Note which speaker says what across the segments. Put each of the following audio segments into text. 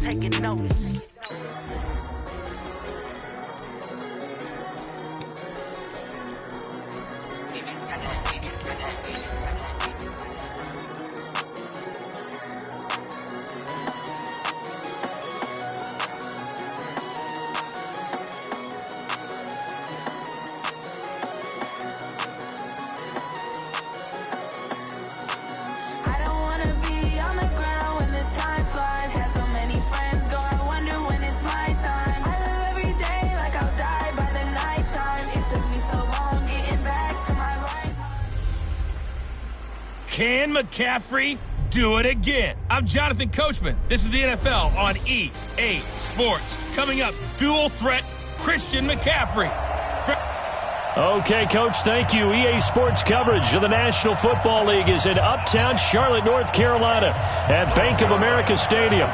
Speaker 1: taking notice.
Speaker 2: Can McCaffrey do it again? I'm Jonathan Coachman. This is the NFL on EA Sports. Coming up, dual threat Christian McCaffrey.
Speaker 3: Okay, Coach, thank you. EA Sports coverage of the National Football League is in uptown Charlotte, North Carolina at Bank of America Stadium.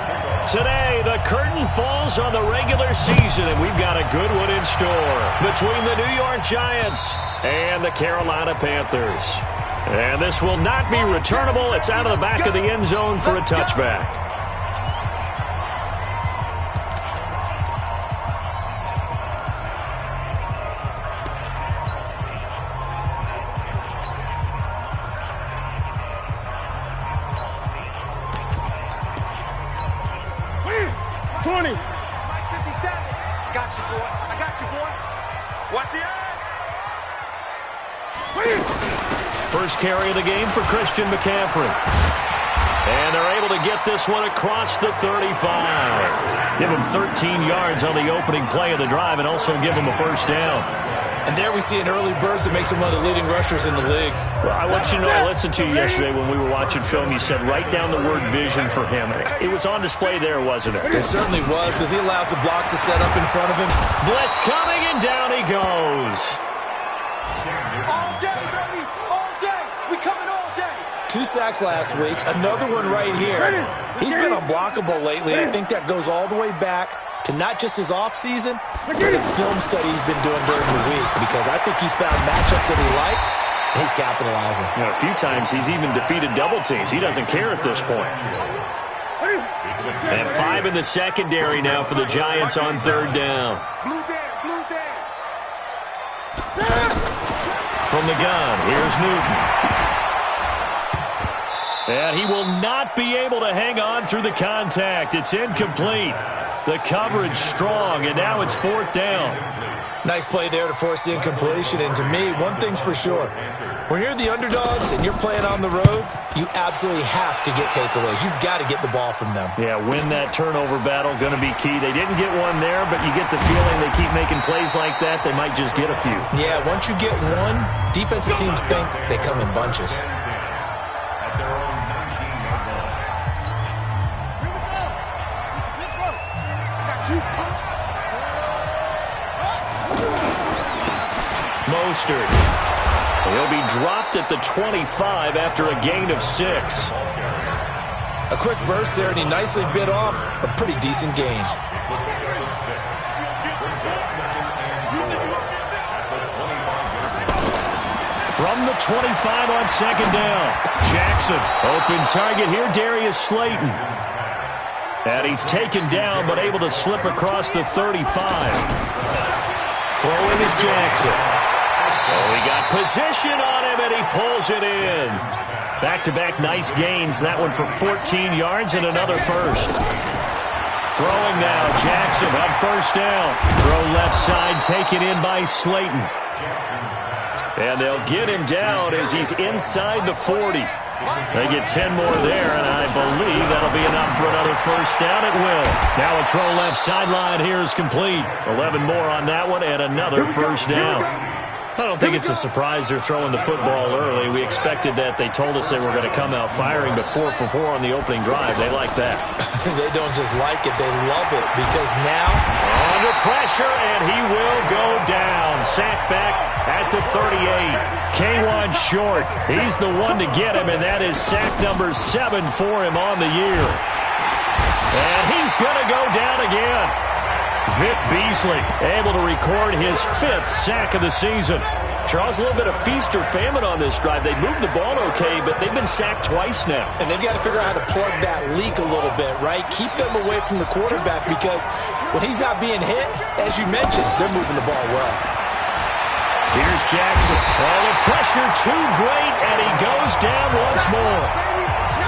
Speaker 3: Today, the curtain falls on the regular season, and we've got a good one in store between the New York Giants and the Carolina Panthers. And this will not be returnable. It's out of the back of the end zone for a touchback. First carry of the game for Christian McCaffrey. And they're able to get this one across the 35. Give him 13 yards on the opening play of the drive and also give him a first down.
Speaker 4: And there we see an early burst that makes him one of the leading rushers in the league.
Speaker 3: Well, I want you to know, I listened to you yesterday when we were watching film. You said write down the word vision for him. It was on display there, wasn't it?
Speaker 4: It certainly was, because he allows the blocks to set up in front of him.
Speaker 3: Blitz coming, and down he goes.
Speaker 5: All day, baby! All day! We coming all day!
Speaker 4: 2 sacks last week, another one right here. He's been unblockable lately, and I think that goes all the way back to not just his offseason, but the film study he's been doing during the week, because I think he's found matchups that he likes, and he's capitalizing.
Speaker 3: You know, a few times he's even defeated double teams. He doesn't care at this point. And 5 in the secondary now for the Giants on third down. From the gun, here's Newton. And he will not be able to hang on through the contact. It's incomplete. The coverage strong, and now it's fourth down.
Speaker 4: Nice play there to force the incompletion. And to me, one thing's for sure. When you're the underdogs and you're playing on the road, you absolutely have to get takeaways. You've got to get the ball from them.
Speaker 3: Yeah, win that turnover battle, going to be key. They didn't get one there, but you get the feeling they keep making plays like that, they might just get a few.
Speaker 4: Yeah, once you get one, defensive teams think they come in bunches.
Speaker 3: Mostert. He'll be dropped at the 25 after a gain of 6.
Speaker 4: A quick burst there, and he nicely bit off a pretty decent gain.
Speaker 3: From the 25 on second down. Jackson, open target here, Darius Slayton. And he's taken down, but able to slip across the 35. Throwing is Jackson. Oh, he got position on him, and he pulls it in. Back-to-back nice gains. That one for 14 yards and another first. Throwing now, Jackson on first down. Throw left side, taken in by Slayton. And they'll get him down as he's inside the 40. They get 10 more there, and I believe that'll be enough for another first down. It will. Now a throw left sideline here is complete. 11 more on that one, and another first down. I don't think it's a surprise they're throwing the football early. We expected that. They told us they were going to come out firing, but 4 for 4 on the opening drive. They like that.
Speaker 4: They don't just like it, they love it, because now
Speaker 3: under pressure, and he will go down. Sacked back at the 38. K1 short. He's the one to get him, and that is sack number 7 for him on the year. And he's going to go down again. Vic Beasley able to record his 5th sack of the season. Charles, a little bit of feast or famine on this drive. They moved the ball okay, but they've been sacked twice now.
Speaker 4: And they've got to figure out how to plug that leak a little bit, right? Keep them away from the quarterback because when he's not being hit, as you mentioned, they're moving the ball well.
Speaker 3: Here's Jackson. Oh, the pressure too great, and he goes down once more.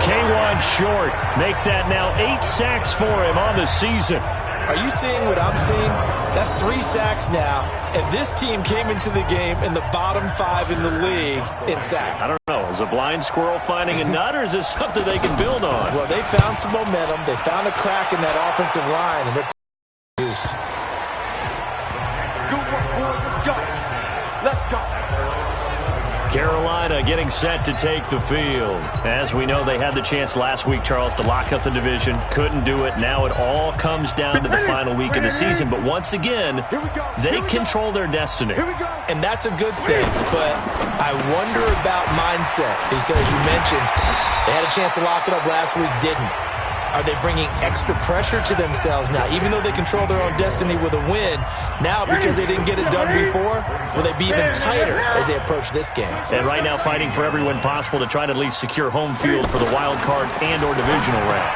Speaker 3: K1 short. Make that now 8 sacks for him on the season.
Speaker 4: Are you seeing what I'm seeing? That's 3 sacks now, and this team came into the game in the bottom 5 in the league in sacks.
Speaker 3: I don't know. Is a blind squirrel finding a nut, or is this something they can build on?
Speaker 4: Well, they found some momentum. They found a crack in that offensive line, and they're use.
Speaker 5: Good work, boys. Let's go. Let's go.
Speaker 3: Carolina getting set to take the field. As we know, they had the chance last week, Charles, to lock up the division. Couldn't do it. Now it all comes down to the final week of the season. But once again, they control their destiny.
Speaker 4: And that's a good thing. But I wonder about mindset because you mentioned they had a chance to lock it up last week, didn't. Are they bringing extra pressure to themselves now? Even though they control their own destiny with a win, now because they didn't get it done before, will they be even tighter as they approach this game?
Speaker 3: And right now fighting for every win possible to try to at least secure home field for the wild card and or divisional round.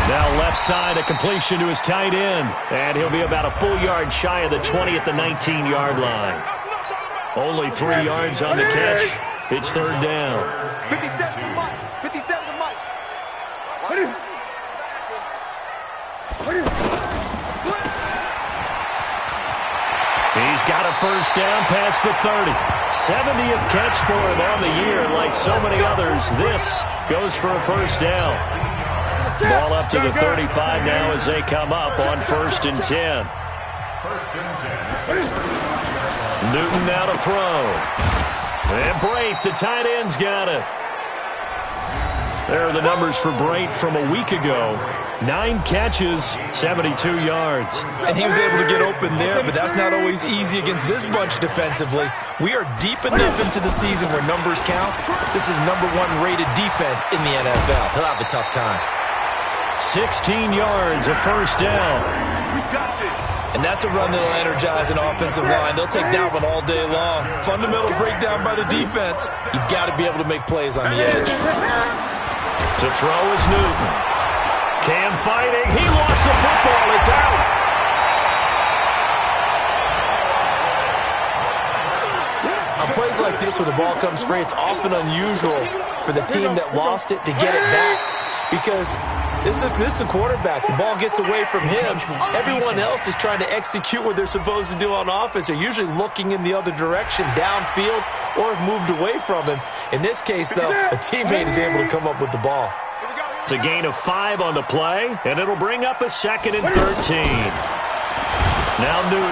Speaker 3: Now left side, a completion to his tight end. And he'll be about a full yard shy of the 20 at the 19-yard line. Only 3 yards on the catch. It's 3rd down.
Speaker 5: 57 to Mike. 57 to Mike.
Speaker 3: He's got a 1st down past the 30. 70th catch for him on the year. And like so many others, this goes for a 1st down. Ball up to the 35 now as they come up on 1st and 10. Newton now to throw. And Brate, the tight end's got it. There are the numbers for Brate from a week ago. 9 catches, 72 yards.
Speaker 4: And he was able to get open there, but that's not always easy against this bunch defensively. We are deep enough into the season where numbers count. This is #1 rated defense in the NFL. He'll have a tough time.
Speaker 3: 16 yards, a 1st down.
Speaker 5: We got this.
Speaker 4: And that's a run that'll energize an offensive line. They'll take that one all day long. Fundamental breakdown by the defense. You've got to be able to make plays on the edge.
Speaker 3: To throw is Newton. Cam fighting. He lost the football. It's out.
Speaker 4: On plays like this where the ball comes free, it's often unusual for the team that lost it to get it back. Because this is the quarterback. The ball gets away from him. Everyone else is trying to execute what they're supposed to do on offense. They're usually looking in the other direction, downfield, or have moved away from him. In this case, though, a teammate is able to come up with the ball.
Speaker 3: It's a gain of 5 on the play, and it'll bring up a 2nd and 13. Now Newton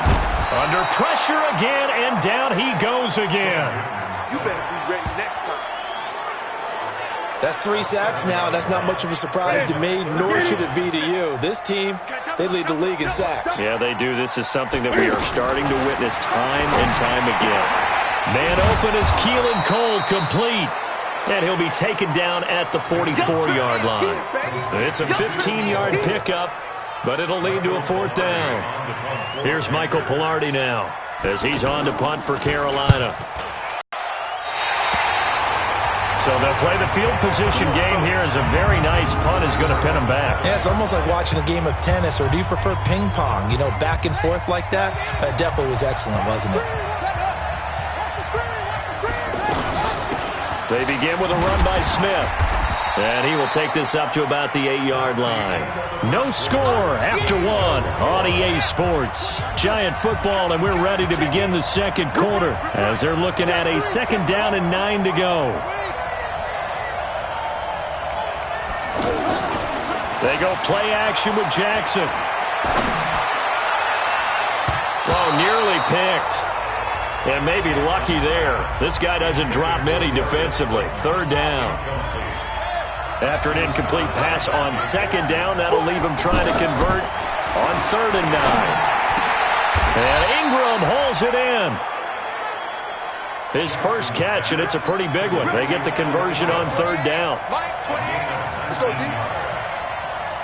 Speaker 3: under pressure again, and down he goes again.
Speaker 5: You better be ready next time.
Speaker 4: That's 3 sacks now, and that's not much of a surprise to me, nor should it be to you. This team, they lead the league in sacks.
Speaker 3: Yeah, they do. This is something that we are starting to witness time and time again. Man open is Keelan Cole, complete. And he'll be taken down at the 44-yard line. It's a 15-yard pickup, but it'll lead to a 4th down. Here's Michael Pilardi now as he's on to punt for Carolina. So they'll play the field position game here as a very nice punt is going to pin them back.
Speaker 4: Yeah, it's almost like watching a game of tennis, or do you prefer ping pong? You know, back and forth like that? That definitely was excellent, wasn't it?
Speaker 3: They begin with a run by Smith. And he will take this up to about the 8-yard line. No score after 1 on EA Sports. Giant football, and we're ready to begin the 2nd quarter as they're looking at a 2nd down and 9 to go. They go play action with Jackson. Oh, nearly picked. And maybe lucky there. This guy doesn't drop many defensively. 3rd down. After an incomplete pass on 2nd down, that'll leave him trying to convert on 3rd and 9. And Ingram hauls it in. His first catch, and it's a pretty big one. They get the conversion on 3rd down.
Speaker 5: Let's go deep.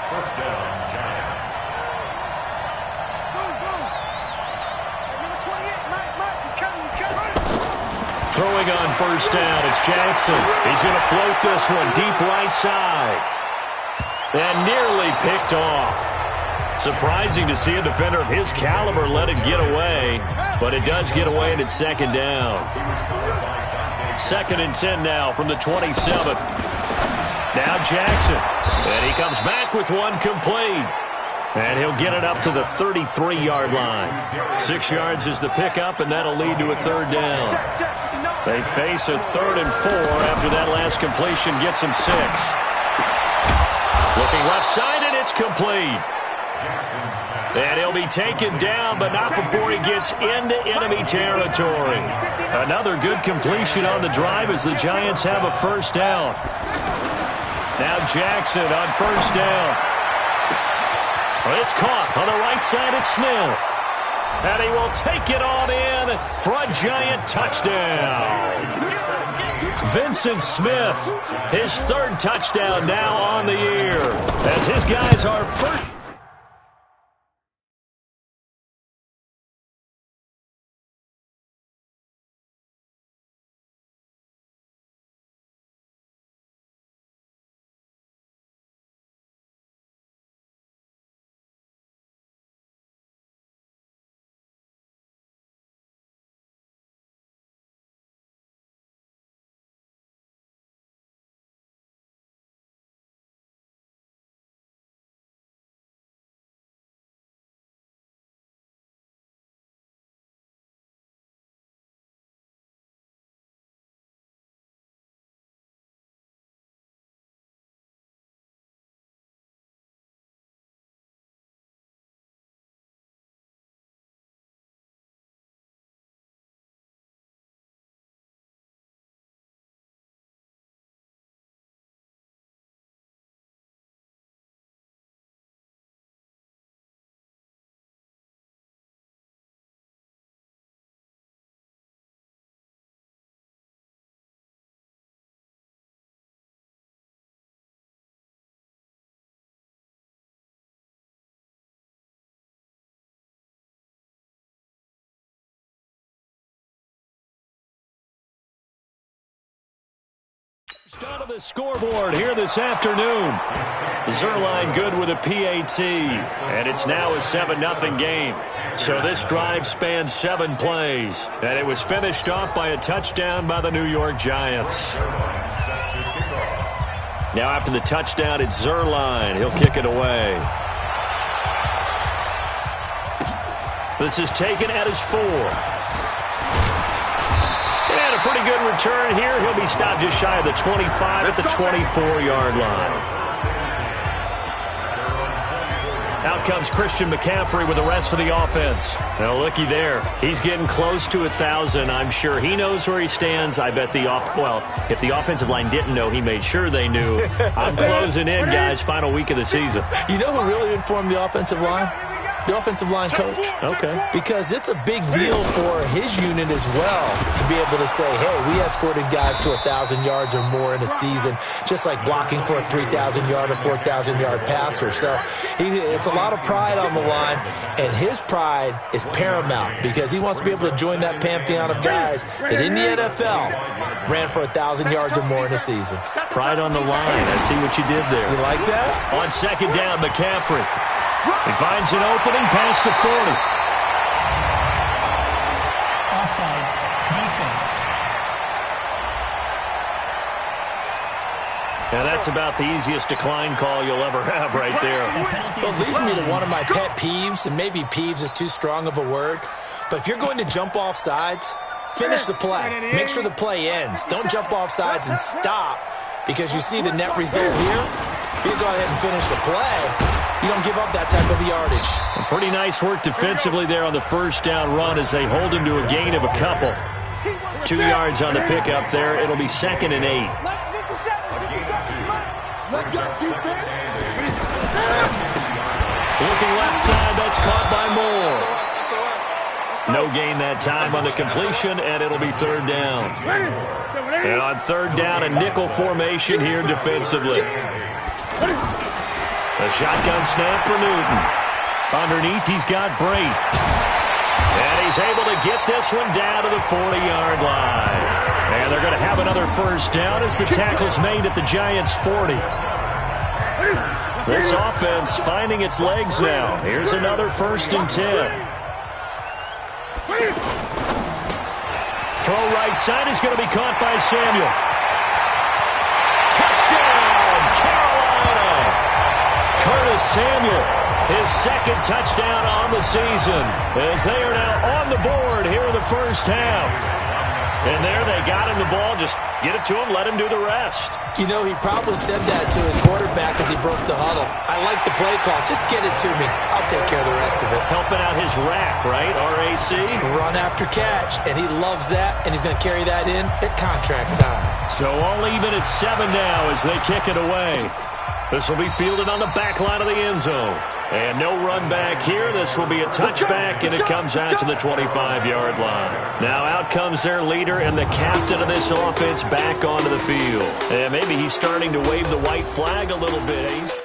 Speaker 1: First down, Giants.
Speaker 3: throwing on first down. It's Jackson. He's going to float this one deep right side. And nearly picked off. Surprising to see a defender of his caliber let it get away, but it does get away and it's second down. 2nd and 10 now from the 27th. Now Jackson, and he comes back with one complete. And he'll get it up to the 33-yard line. 6 yards is the pickup, and that'll lead to a 3rd down. They face a 3rd and 4 after that last completion gets him 6. Looking left side, and it's complete. And he'll be taken down, but not before he gets into enemy territory. Another good completion on the drive as the Giants have a 1st down. Now Jackson on 1st down. It's caught on the right side at Smith. And he will take it on in for a Giant touchdown. Vincent Smith, his 3rd touchdown now on the year. As his guys are first. Down to the scoreboard here this afternoon. Zerline good with a PAT, and it's now a 7-0 game. So this drive spans 7 plays, and it was finished off by a touchdown by the New York Giants. Now after the touchdown, it's Zerline. He'll kick it away. This is taken at his 4. And a pretty good return here. He'll be stopped just shy of the 25 at the 24-yard line. Out comes Christian McCaffrey with the rest of the offense. Now, looky there. He's getting close to 1,000. I'm sure he knows where he stands. I bet if the offensive line didn't know, he made sure they knew. I'm closing in, guys. Final week of the season.
Speaker 4: You know who really informed the offensive line? The offensive line coach.
Speaker 3: Okay.
Speaker 4: Because it's a big deal for his unit as well to be able to say, hey, we escorted guys to 1,000 yards or more in a season, just like blocking for a 3,000-yard or 4,000-yard passer. So it's a lot of pride on the line, and his pride is paramount because he wants to be able to join that pantheon of guys that in the NFL ran for 1,000 yards or more in a season.
Speaker 3: Pride on the line. I see what you did there.
Speaker 4: You like that?
Speaker 3: On second down, McCaffrey. He finds an opening past the 40.
Speaker 1: Offside defense.
Speaker 3: Now that's about the easiest decline call you'll ever have right there.
Speaker 4: Well, it leads me to one of my pet peeves, and maybe peeves is too strong of a word, but if you're going to jump off sides, finish the play. Make sure the play ends. Don't jump off sides and stop because you see the net result here. If you go ahead and finish the play, you don't give up that type of yardage.
Speaker 3: Pretty nice work defensively there on the first down run as they hold him to a gain of a couple. 2 yards on the pickup there. It'll be 2nd and 8.
Speaker 5: Let's go, defense.
Speaker 3: Looking left side, that's caught by Moore. No gain that time on the completion, and it'll be 3rd down. And on 3rd down, a nickel formation here defensively. A shotgun snap for Newton. Underneath, he's got Brate. And he's able to get this one down to the 40-yard line. And they're going to have another first down as the tackle's made at the Giants' 40. This offense finding its legs now. Here's another 1st and 10. Throw right side is going to be caught by Samuel. Touchdown, Carolina! Curtis Samuel, his 2nd touchdown on the season, as they are now on the board here in the first half. And there they got him the ball. Just get it to him, let him do the rest.
Speaker 4: You know, he probably said that to his quarterback as he broke the huddle. I like the play call. Just get it to me. I'll take care of the rest of it.
Speaker 3: Helping out his rack, right? RAC?
Speaker 4: Run after catch. And he loves that, and he's going to carry that in at contract time.
Speaker 3: So all even at 7 now as they kick it away. This will be fielded on the back line of the end zone. And no run back here. This will be a touchback, and it comes out to the 25-yard line. Now out comes their leader and the captain of this offense back onto the field. And maybe he's starting to wave the white flag a little bit.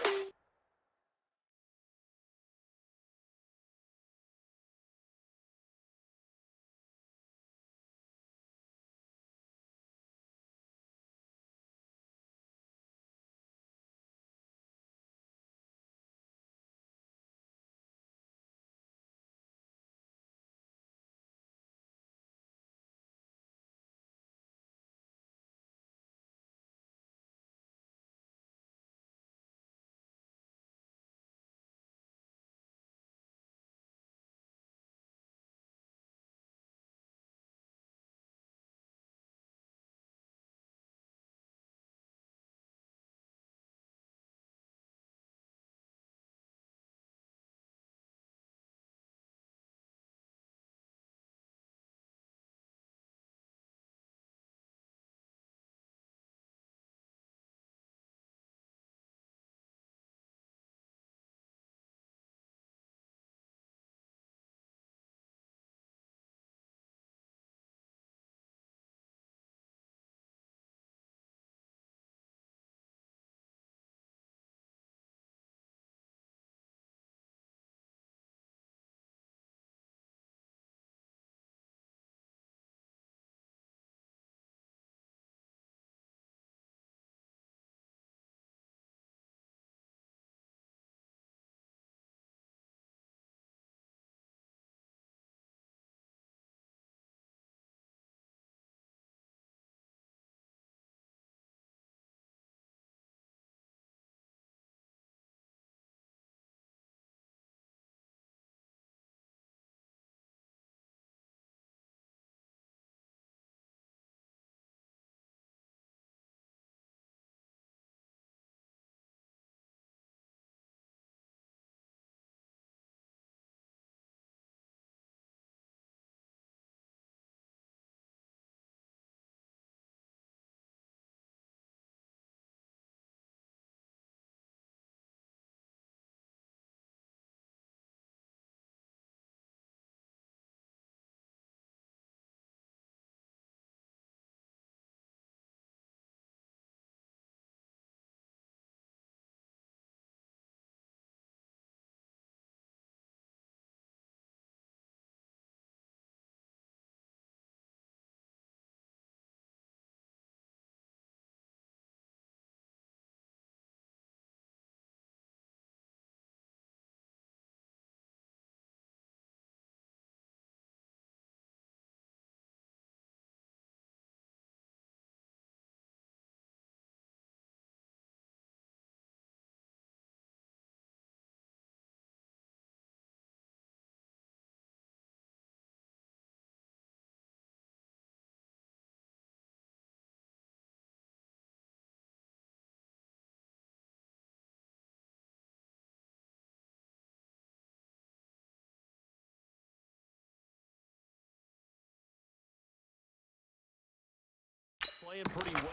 Speaker 3: Playing pretty well.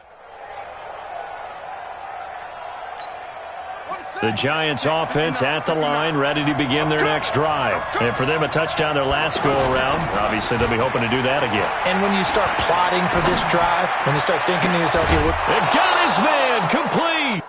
Speaker 3: The Giants offense at the line, ready to begin their next drive. And for them, a touchdown their last go-around. Obviously, they'll be hoping to do that again.
Speaker 4: And when you start plotting for this drive, when you start thinking to yourself, okay,
Speaker 3: it got his man complete.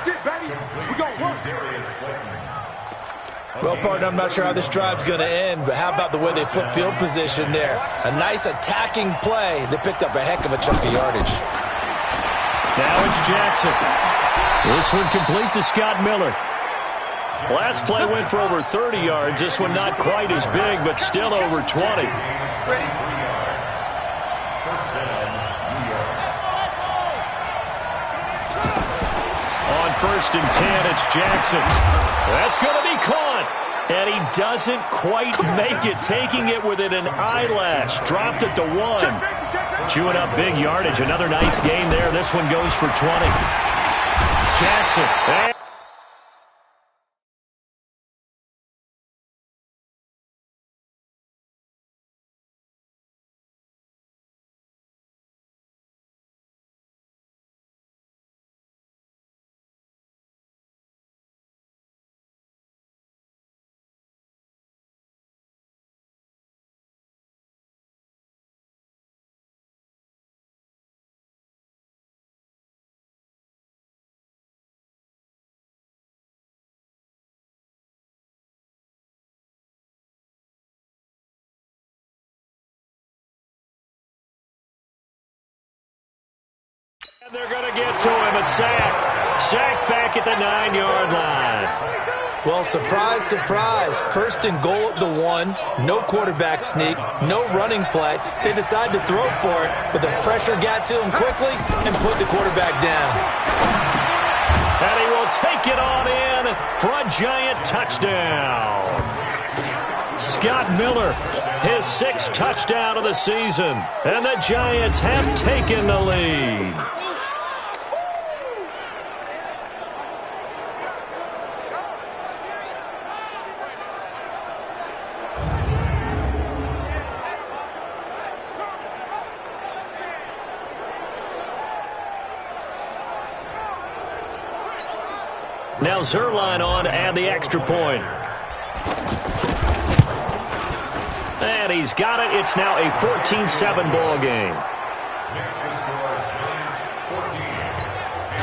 Speaker 5: That's it, baby. We gonna work.
Speaker 4: Well, partner, I'm not sure how this drive's going to end, but how about the way they flip field position there? A nice attacking play that picked up a heck of a chunk of yardage.
Speaker 3: Now it's Jackson. This one complete to Scott Miller. Last play went for over 30 yards. This one not quite as big, but still over 20. On 1st and 10, it's Jackson. That's going to be caught. And he doesn't quite make it, taking it within an eyelash. Dropped at the 1. Chewing up big yardage. Another nice gain there. This one goes for 20. Jackson. And they're going to get to him, a sack. Sack back at the 9-yard line.
Speaker 4: Well, surprise, surprise. 1st and goal at the 1. No quarterback sneak. No running play. They decide to throw for it, but the pressure got to him quickly and put the quarterback down.
Speaker 3: And he will take it on in for a giant touchdown. Scott Miller, his 6th touchdown of the season. And the Giants have taken the lead. Now Zerline on to add the extra point. And he's got it. It's now a 14-7 ball game.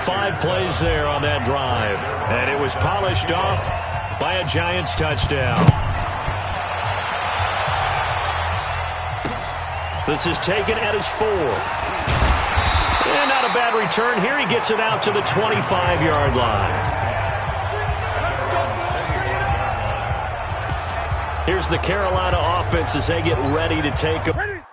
Speaker 3: 5 plays there on that drive. And it was polished off by a Giants touchdown. This is taken at his 4. And not a bad return. Here he gets it out to the 25-yard line. Here's the Carolina offense as they get ready to take a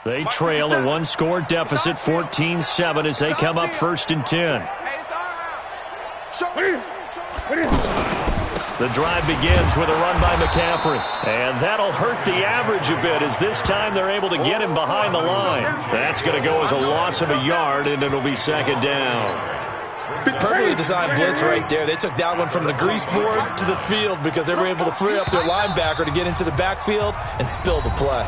Speaker 3: They trail a one-score deficit, 14-7, as they come up 1st and 10. The drive begins with a run by McCaffrey. And that'll hurt the average a bit, as this time they're able to get him behind the line. That's going to go as a loss of a yard, and it'll be 2nd down.
Speaker 4: Perfectly designed blitz right there. They took that one from the grease board to the field because they were able to free up their linebacker to get into the backfield and spill the play.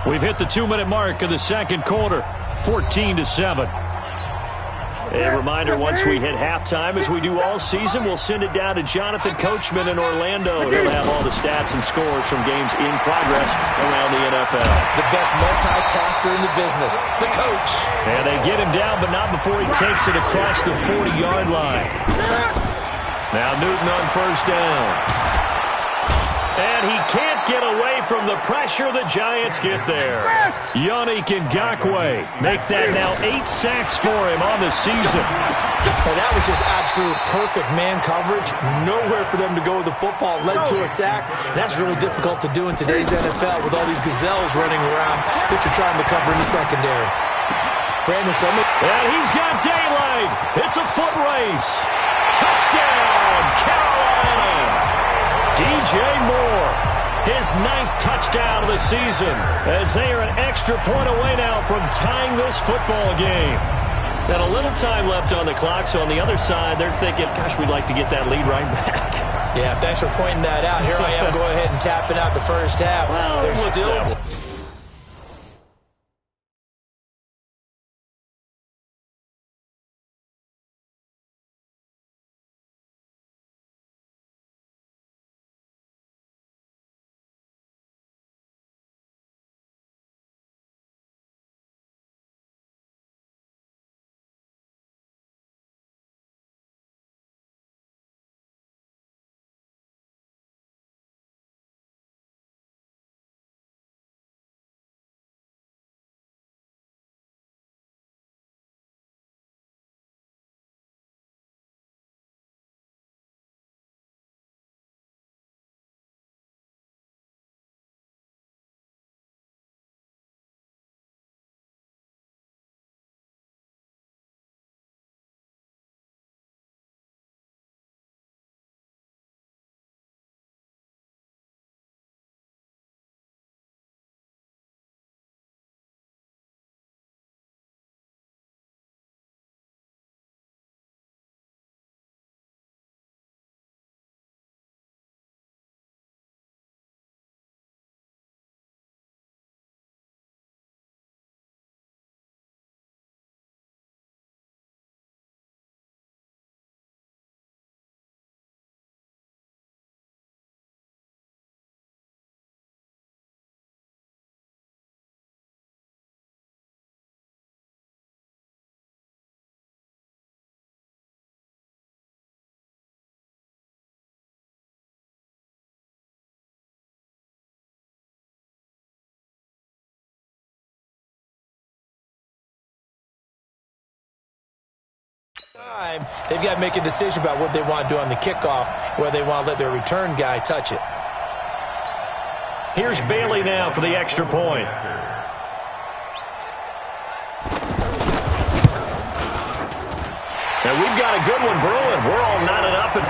Speaker 3: We've hit the 2-minute mark of the 2nd quarter, 14-7. A reminder, once we hit halftime, as we do all season, we'll send it down to Jonathan Coachman in Orlando. He'll have all the stats and scores from games in progress around the NFL.
Speaker 4: The best multitasker in the business, the coach.
Speaker 3: And they get him down, but not before he takes it across the 40-yard line. Now Newton on 1st down. And he can't get away from the pressure. The Giants get there. Yannick Ngakoue make that now 8 sacks for him on the season.
Speaker 4: And that was just absolute perfect man coverage. Nowhere for them to go with the football. Led to a sack. And that's really difficult to do in today's NFL with all these gazelles running around that you're trying to cover in the secondary. Brandon Summit.
Speaker 3: And he's got daylight. It's a foot race. Touchdown, Carolina. DJ Moore, his 9th touchdown of the season, as they are an extra point away now from tying this football game. And a little time left on the clock, so on the other side, they're thinking, gosh, we'd like to get that lead right back.
Speaker 4: Yeah, thanks for pointing that out. Here I am going ahead and tapping out the first half.
Speaker 3: Well,
Speaker 4: they're still... They've got to make a decision about what they want to do on the kickoff, whether they want to let their return guy touch it.
Speaker 3: Here's Bailey now for the extra point. And we've got a good one brewing. We're all knotted up at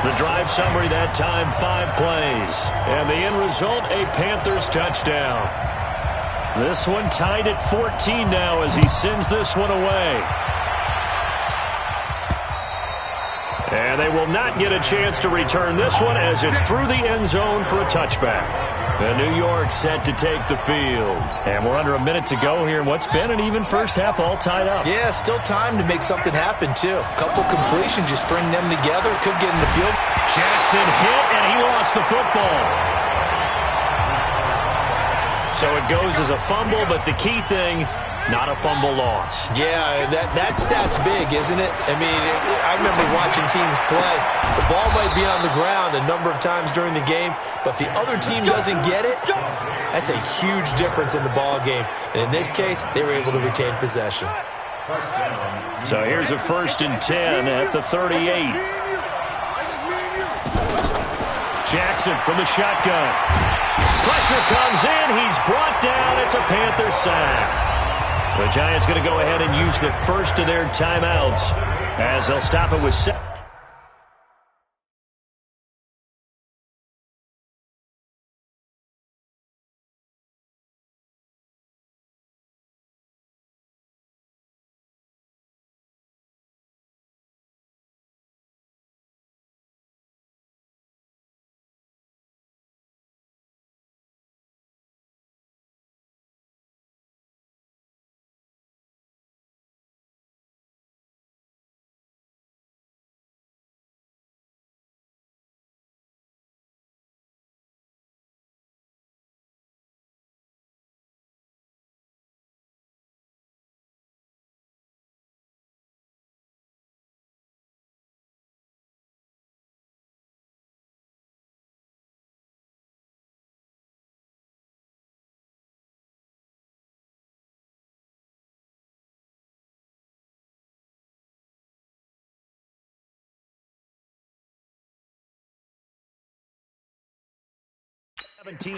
Speaker 3: 14. The drive summary that time, 5 plays. And the end result, a Panthers touchdown. This one tied at 14 now as he sends this one away. And they will not get a chance to return this one as it's through the end zone for a touchback. And New York set to take the field. And we're under a minute to go here in what's been an even first half, all tied up.
Speaker 4: Yeah, still time to make something happen, too. A couple completions, you string them together, could get in the field.
Speaker 3: Jackson hit, and he lost the football. So it goes as a fumble, but the key thing, not a fumble loss.
Speaker 4: Yeah, that stat's big, isn't it? I mean, I remember watching teams play. The ball might be on the ground a number of times during the game, but the other team doesn't get it. That's a huge difference in the ball game. And in this case, they were able to retain possession.
Speaker 3: So here's a 1st and 10 at the 38. Jackson from the shotgun. Pressure comes in. He's brought down. It's a Panther sack. The Giants going to go ahead and use the first of their timeouts as they'll stop it with 7.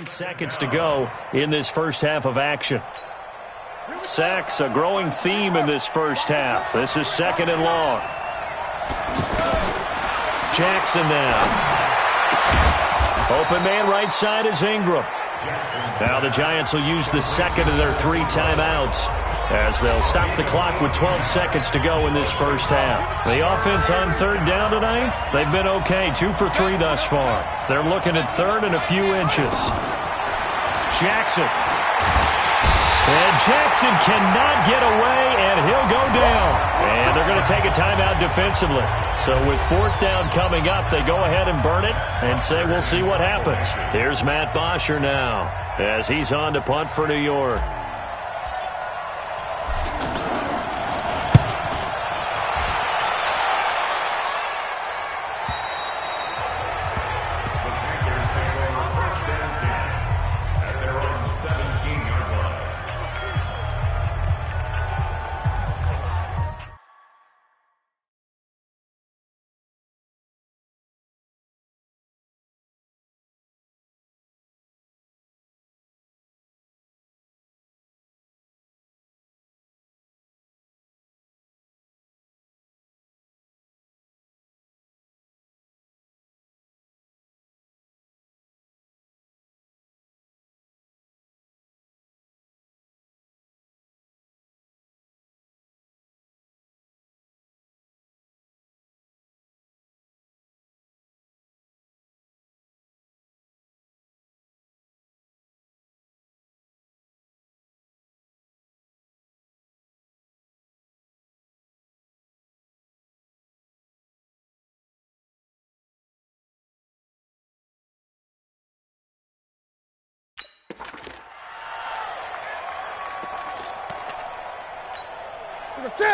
Speaker 3: Seconds to go in this first half of action. Sacks, a growing theme in this first half. This is 2nd and long. Jackson now. Open man right side is Ingram. Now the Giants will use the second of their 3 timeouts as they'll stop the clock with 12 seconds to go in this first half. The offense on 3rd down tonight, they've been okay, 2 for 3 thus far. They're looking at 3rd and a few inches. Jackson. And Jackson cannot get away, and he'll go down. And they're going to take a timeout defensively. So with 4th down coming up, they go ahead and burn it and say we'll see what happens. Here's Matt Bosher now as he's on to punt for New York.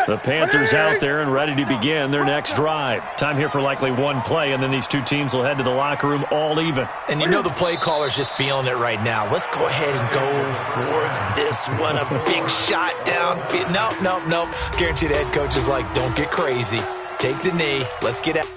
Speaker 3: The Panthers out there and ready to begin their next drive. Time here for likely one play, and then these two teams will head to the locker room all even.
Speaker 4: And you know the play caller's just feeling it right now. Let's go ahead and go for this one. A big shot down. Nope. Guarantee the head coach is like, don't get crazy. Take the knee. Let's get out.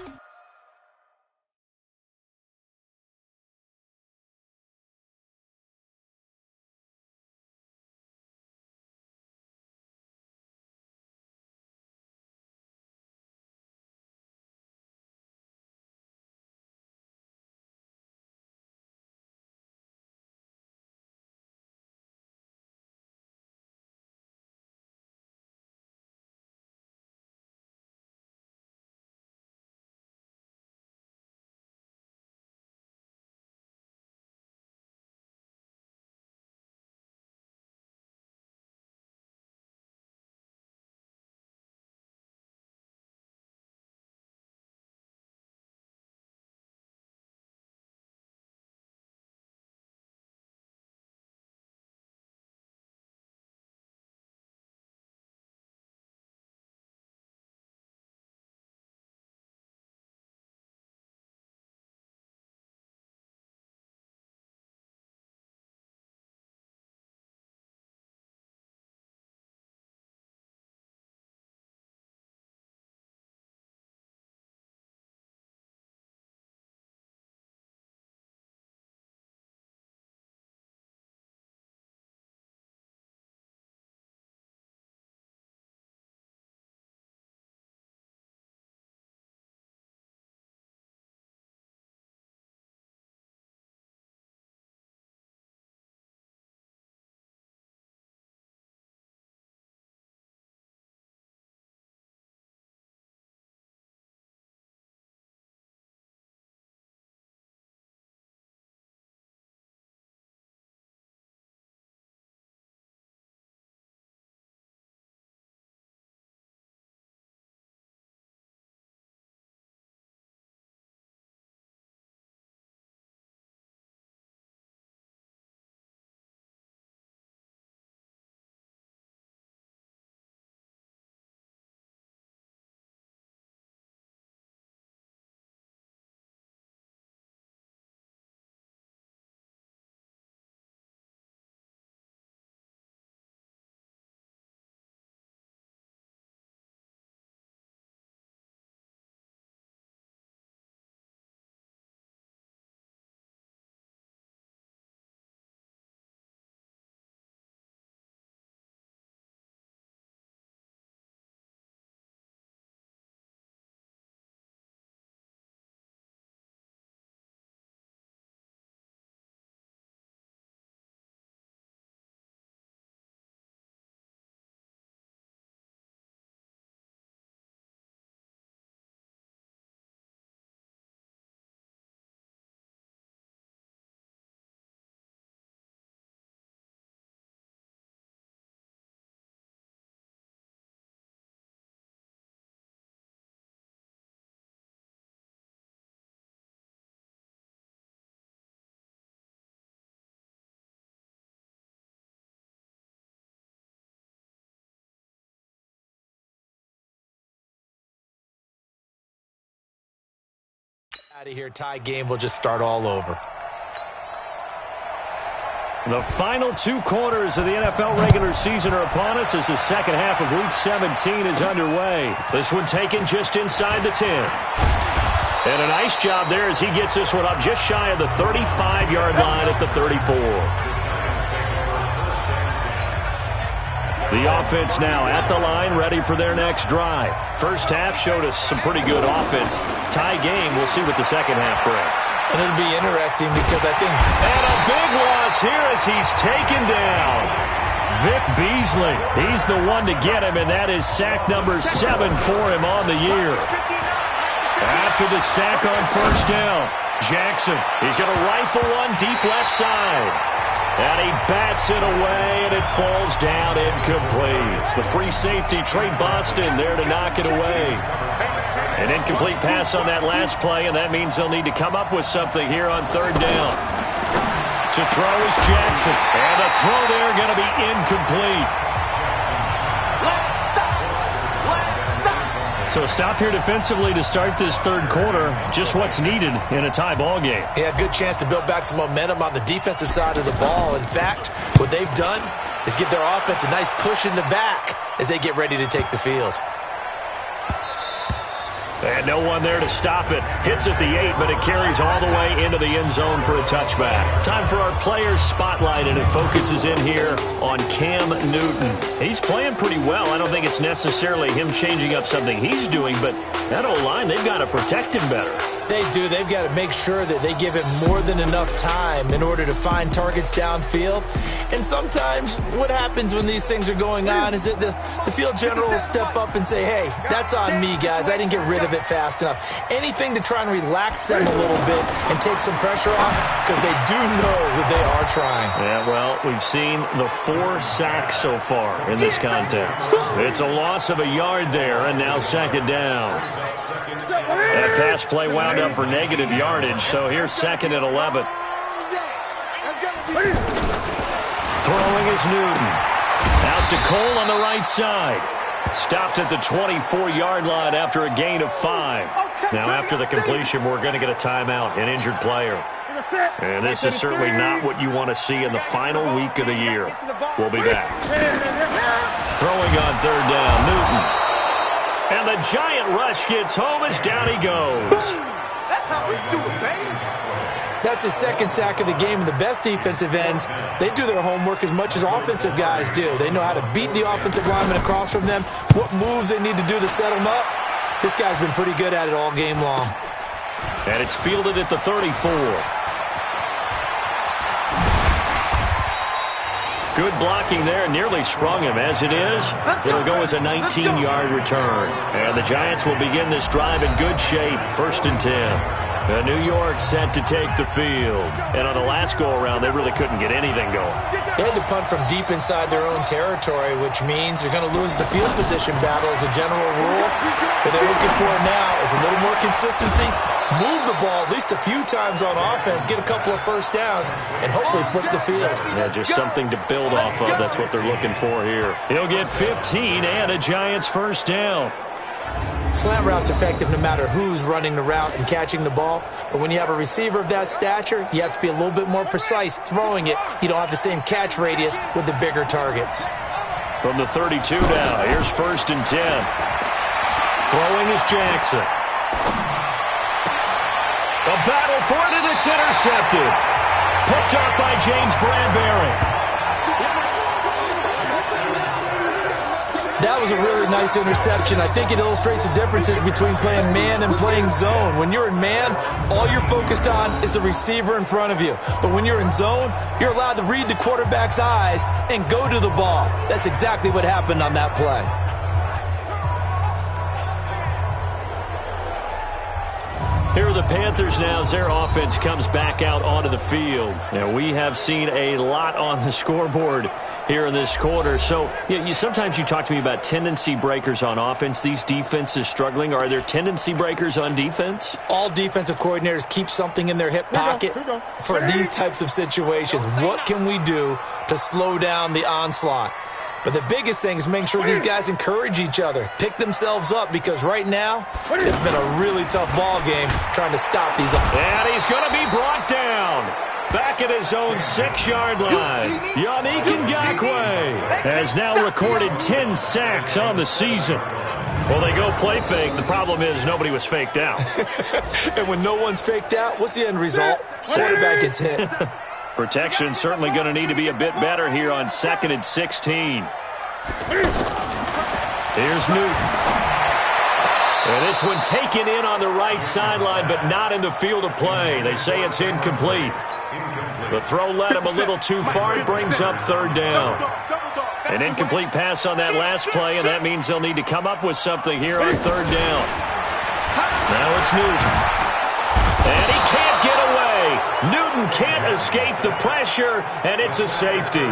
Speaker 4: Out of here, tie game will just start all over.
Speaker 3: The final 2 quarters of the NFL regular season are upon us as the second half of Week 17 is underway. This one taken just inside the 10. And a nice job there as he gets this one up just shy of the 35-yard line at the 34. The offense now at the line, ready for their next drive. First half showed us some pretty good offense. Tie game, we'll see what the second half brings.
Speaker 4: And it'll be interesting because I think...
Speaker 3: And a big loss here as he's taken down. Vic Beasley, he's the one to get him, and that is sack number 7 for him on the year. After the sack on first down, Jackson, he's going to rifle one deep left side. And he bats it away, and it falls down incomplete. The free safety, Trey Boston, there to knock it away. An incomplete pass on that last play, and that means they'll need to come up with something here on third down. To throw is Jackson, and the throw there going to be incomplete. So a stop here defensively to start this third quarter. Just what's needed in a tie ball game.
Speaker 4: Yeah, good chance to build back some momentum on the defensive side of the ball. In fact, what they've done is give their offense a nice push in the back as they get ready to take the field.
Speaker 3: And no one there to stop it. Hits at the 8, but it carries all the way into the end zone for a touchback. Time for our players spotlight, and it focuses in here on Cam Newton. He's playing pretty well. I don't think it's necessarily him changing up something he's doing, but that O-line, they've got to protect him better.
Speaker 4: They do. They've got to make sure that they give him more than enough time in order to find targets downfield. And sometimes what happens when these things are going on is that the field general will step up and say, hey, that's on me, guys. I didn't get rid of it fast enough. Anything to try and relax them a little bit and take some pressure off because they do know that they are trying.
Speaker 3: Yeah, well, we've seen the 4 sacks so far in this contest. It's a loss of a yard there, and now second down. That pass play wound up for negative yardage, so here's second and 11. Throwing is Newton. Out to Cole on the right side. Stopped at the 24-yard line after a gain of 5. Now after the completion, we're going to get a timeout, an injured player. And this is certainly not what you want to see in the final week of the year. We'll be back. Throwing on third down, Newton. And the giant rush gets home as down he goes.
Speaker 5: That's how we do it, baby.
Speaker 4: That's his second sack of the game, and the best defensive ends, they do their homework as much as offensive guys do. They know how to beat the offensive lineman across from them, what moves they need to do to set them up. This guy's been pretty good at it all game long.
Speaker 3: And it's fielded at the 34. Good blocking there, nearly sprung him. As it is, it'll go as a 19-yard return. And the Giants will begin this drive in good shape, 1st and 10. New York set to take the field. And on the last go-around, they really couldn't get anything going.
Speaker 4: They had to punt from deep inside their own territory, which means they're going to lose the field position battle as a general rule. What they're looking for now is a little more consistency, move the ball at least a few times on offense, get a couple of first downs, and hopefully flip the field.
Speaker 3: Yeah, just something to build off of. That's what they're looking for here. He'll get 15 and a Giants first down.
Speaker 4: Slant route's effective no matter who's running the route and catching the ball. But when you have a receiver of that stature, you have to be a little bit more precise throwing it. You don't have the same catch radius with the bigger targets.
Speaker 3: From the 32 now, here's 1st and 10. Throwing is Jackson. A battle for it, and it's intercepted. Picked up by James Bradbury.
Speaker 4: That was a really nice interception. I think it illustrates the differences between playing man and playing zone. When you're in man, all you're focused on is the receiver in front of you. But when you're in zone, you're allowed to read the quarterback's eyes and go to the ball. That's exactly what happened on that play.
Speaker 3: Here are the Panthers now as their offense comes back out onto the field. Now, we have seen a lot on the scoreboard here in this quarter. So, sometimes you talk to me about tendency breakers on offense. These defenses struggling. Are there tendency breakers on defense?
Speaker 4: All defensive coordinators keep something in their hip pocket for these types of situations. What can we do to slow down the onslaught? But the biggest thing is making sure these guys encourage each other, pick themselves up, because right now it's been a really tough ball game trying to stop these.
Speaker 3: And he's going to be brought down. Back at his own 6-yard line, Yannick Ngakoue has now recorded 10 sacks on the season. Well, they go play fake. The problem is nobody was faked out.
Speaker 4: And when no one's faked out, what's the end result? Quarterback gets hit.
Speaker 3: Protection certainly going to need to be a bit better here on 2nd and 16. Here's Newton. And this one taken in on the right sideline, but not in the field of play. They say it's incomplete. The throw led him a little too far. It brings up 3rd down. An incomplete pass on that last play, and that means they'll need to come up with something here on 3rd down. Now it's Newton. And he can't get away. Newton can't escape the pressure, and it's a safety.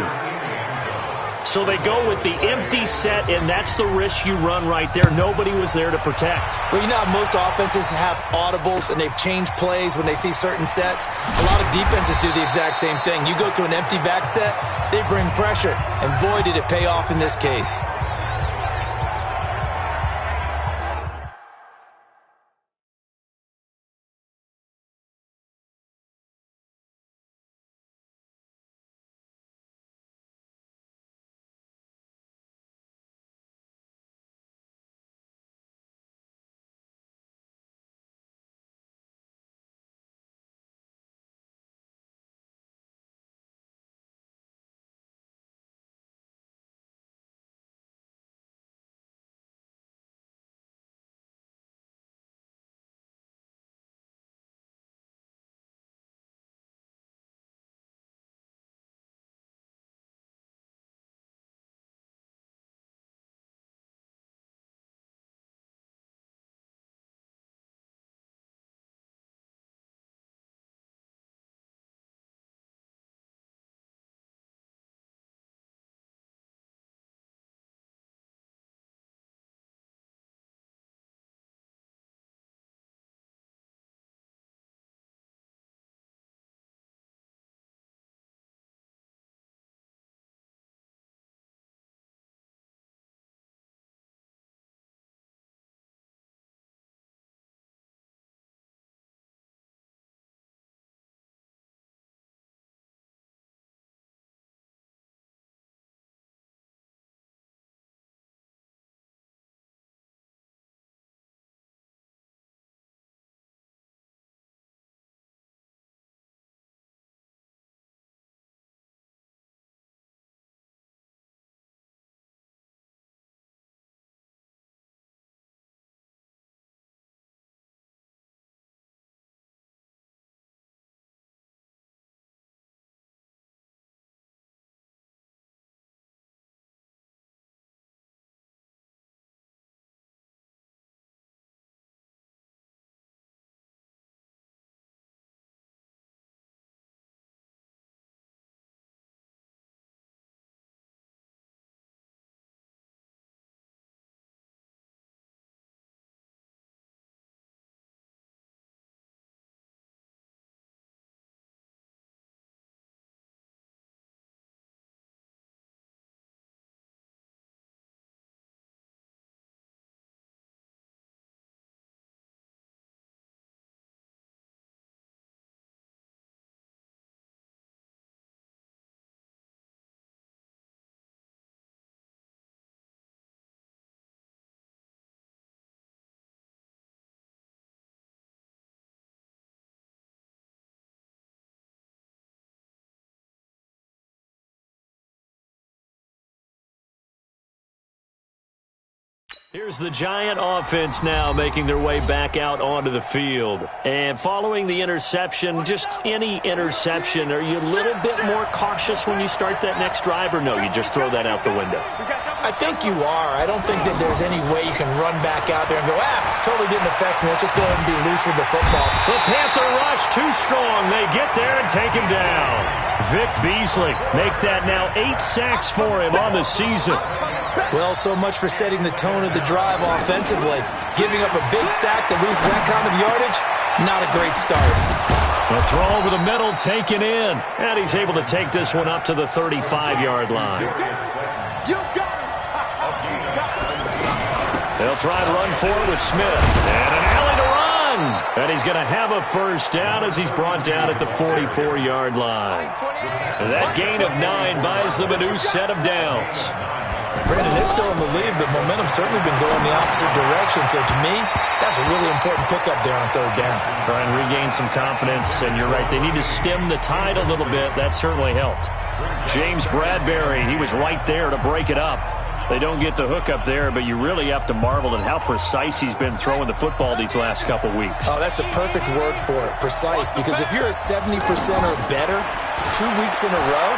Speaker 3: So they go with the empty set, and that's the risk you run right there. Nobody was there to protect.
Speaker 4: Well, you know how most offenses have audibles, and they've changed plays when they see certain sets. A lot of defenses do the exact same thing. You go to an empty back set, they bring pressure, and boy, did it pay off in this case.
Speaker 3: Here's the Giant offense now making their way back out onto the field. And following the interception, just any interception, are you a little bit more cautious when you start that next drive, or no, you just throw that out the window?
Speaker 4: I think you are. I don't think that there's any way you can run back out there and go, totally didn't affect me. Let's just go ahead and be loose with the football.
Speaker 3: The Panther rush too strong. They get there and take him down. Vic Beasley make that now 8 sacks for him on the season.
Speaker 4: Well, so much for setting the tone of the drive offensively. Giving up a big sack that loses that kind of yardage, not a great start.
Speaker 3: The throw over the middle taken in. And he's able to take this one up to the 35-yard line.
Speaker 5: You got
Speaker 3: They'll try to run forward with Smith. And an alley to run. And he's going to have a first down as he's brought down at the 44-yard line. That gain of 9 buys them a new set of downs.
Speaker 4: Brandon, they're still in the lead, but momentum's certainly been going the opposite direction. So to me, that's a really important pickup there on third down.
Speaker 3: Try and regain some confidence, and you're right. They need to stem the tide a little bit. That certainly helped. James Bradbury, he was right there to break it up. They don't get the hook up there, but you really have to marvel at how precise he's been throwing the football these last couple weeks.
Speaker 4: Oh, that's the perfect word for it, precise, because if you're at 70% or better 2 weeks in a row,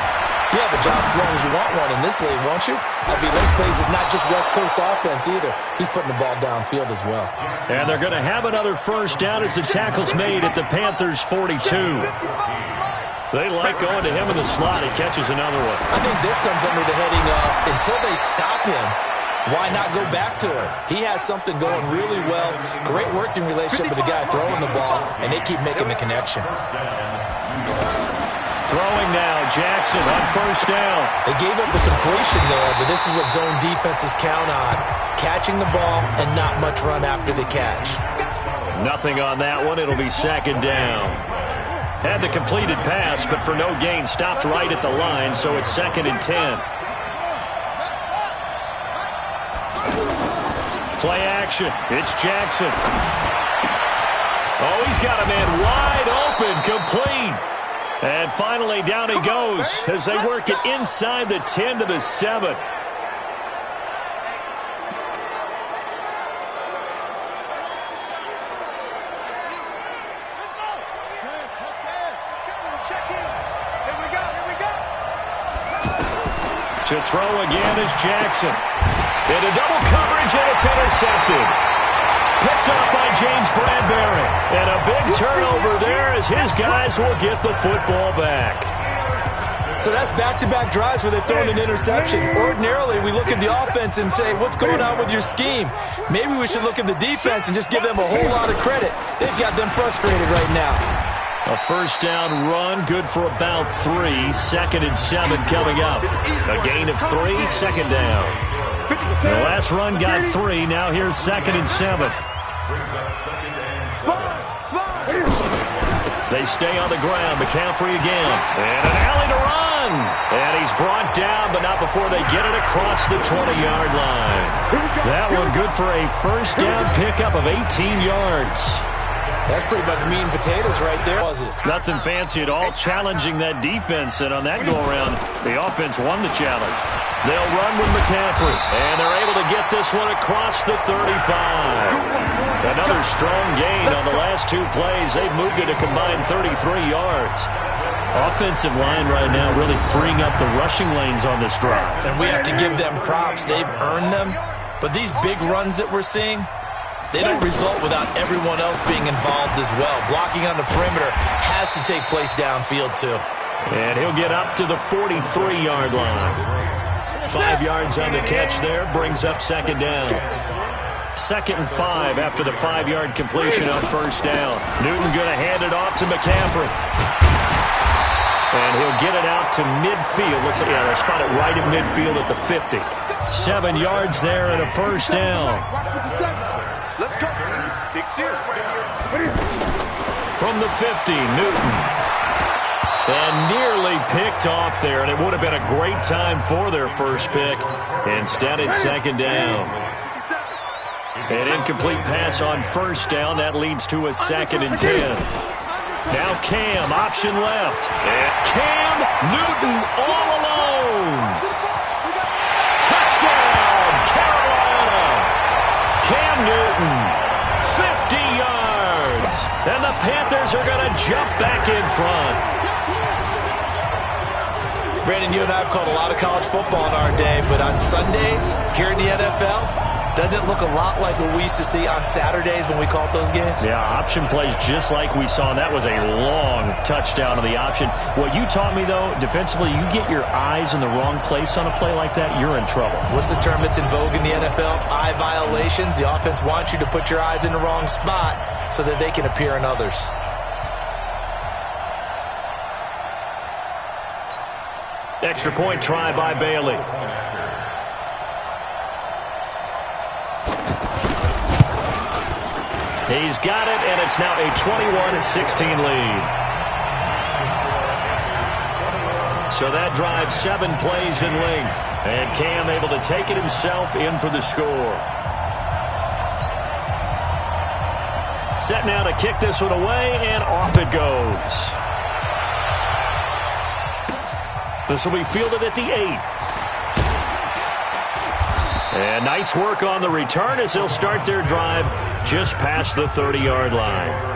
Speaker 4: you have a job as long as you want one in this league, won't you? I mean, let's face it, it's not just West Coast offense either. He's putting the ball downfield as well.
Speaker 3: And they're going to have another first down as the tackle's made at the Panthers' 42. They like going to him in the slot. He catches another one.
Speaker 4: I think this comes under the heading of, until they stop him, why not go back to it? He has something going really well. Great working relationship with the guy throwing the ball, and they keep making the connection.
Speaker 3: Throwing now, Jackson on first down.
Speaker 4: They gave up the completion there, but this is what zone defenses count on. Catching the ball and not much run after the catch.
Speaker 3: Nothing on that one. It'll be second down. Had the completed pass, but for no gain, stopped right at the line, so it's 2nd and 10. Play action. It's Jackson. Oh, he's got a man wide open, complete. And finally, down he goes as they work it inside the 10 to the 7. To throw again is Jackson. Into double coverage, and it's intercepted. Picked up by James Bradbury. And a big turnover there as his guys will get the football back.
Speaker 4: So that's back-to-back drives where they've thrown an interception. Ordinarily, we look at the offense and say, what's going on with your scheme? Maybe we should look at the defense and just give them a whole lot of credit. They've got them frustrated right now.
Speaker 3: A first down run, good for about 3. 2nd and 7 coming up. A gain of 3, second down. The last run got 3, now here's 2nd and 7. They stay on the ground. McCaffrey again. And an alley to run. And he's brought down, but not before they get it across the 20-yard line. That one good for a first down pickup of 18 yards.
Speaker 4: That's pretty much meat and potatoes right there, was it?
Speaker 3: Nothing fancy at all, challenging that defense. And on that go-around, the offense won the challenge. They'll run with McCaffrey. And they're able to get this one across the 35. Another strong gain on the last 2 plays. They've moved it a combined 33 yards. Offensive line right now really freeing up the rushing lanes on this drive.
Speaker 4: And we have to give them props. They've earned them. But these big runs that we're seeing, they don't result without everyone else being involved as well. Blocking on the perimeter has to take place downfield, too.
Speaker 3: And he'll get up to the 43-yard line. 5 yards on the catch there, brings up second down. 2nd and 5 after the 5-yard completion on first down. Newton going to hand it off to McCaffrey. And he'll get it out to midfield. They'll spot it right at midfield at the 50. 7 yards there and a first down.
Speaker 5: Let's go. Big serious right here.
Speaker 3: From the 50, Newton. And nearly picked off there, and it would have been a great time for their first pick. Instead, it's second down. An incomplete pass on first down. That leads to a 2nd and 10. Now Cam, option left. And Cam Newton all alone. Touchdown, Carolina. Cam Newton, 50 yards. And the Panthers are going to jump back in front.
Speaker 4: Brandon, you and I have called a lot of college football in our day, but on Sundays here in the NFL, doesn't it look a lot like what we used to see on Saturdays when we called those games?
Speaker 3: Yeah, option plays just like we saw. That was a long touchdown on the option. What you taught me, though, defensively, you get your eyes in the wrong place on a play like that, you're in trouble.
Speaker 4: What's the term that's in vogue in the NFL? Eye violations. The offense wants you to put your eyes in the wrong spot so that they can appear in others.
Speaker 3: Extra point try by Bailey. He's got it, and it's now a 21-16 lead. So that drive 7 plays in length. And Cam able to take it himself in for the score. Set now to kick this one away, and off it goes. This will be fielded at the 8. And nice work on the return as they'll start their drive just past the 30-yard line.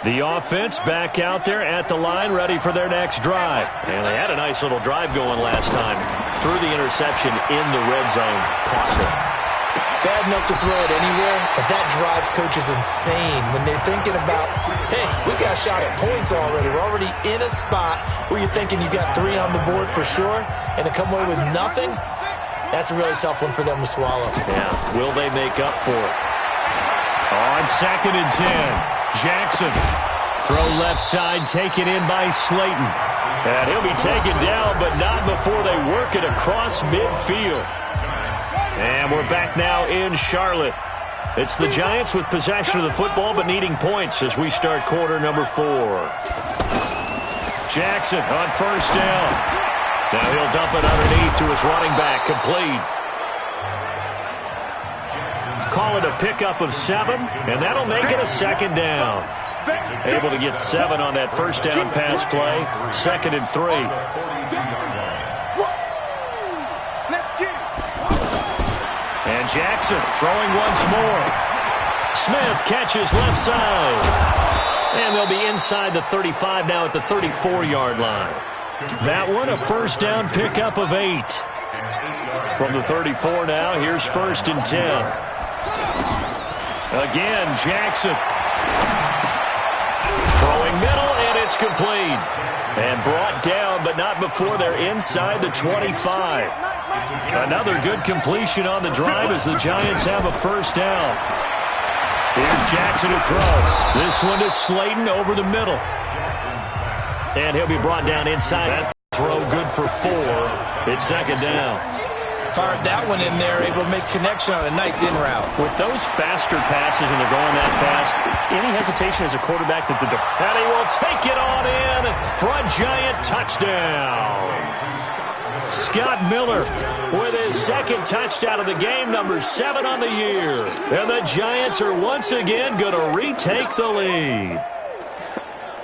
Speaker 3: The offense back out there at the line, ready for their next drive. And they had a nice little drive going last time. Threw the interception in the red zone. Costly.
Speaker 4: Bad enough to throw it anywhere, but that drives coaches insane when they're thinking about, hey, we got a shot at points already. We're already in a spot where you're thinking you got 3 on the board for sure, and to come away with nothing, that's a really tough one for them to swallow.
Speaker 3: Yeah, will they make up for it? On 2nd and 10, Jackson. Throw left side, taken in by Slayton. And he'll be taken down, but not before they work it across midfield. And we're back now in Charlotte. It's the Giants with possession of the football, but needing points as we start quarter number 4. Jackson on 1st down. Now he'll dump it underneath to his running back, complete. Call it a pickup of 7, and that'll make it a 2nd down. Able to get 7 on that 1st down pass play. 2nd and 3. And Jackson throwing once more. Smith catches left side. And they'll be inside the 35 now at the 34-yard line. That one a 1st down pickup of 8. From the 34 now, here's 1st and 10. Again, Jackson. Throwing middle, and it's complete. And brought down, but not before they're inside the 25. Another good completion on the drive as the Giants have a 1st down. Here's Jackson to throw. This one to Slayton over the middle. And he'll be brought down inside. That throw good for 4. It's 2nd down.
Speaker 4: Fired that one in there, able to make connection on a nice in route.
Speaker 3: With those faster passes and they're going that fast, any hesitation as a quarterback that and he will take it on in for a Giant touchdown. Scott Miller with his 2nd touchdown of the game, number 7 on the year. And the Giants are once again going to retake the lead.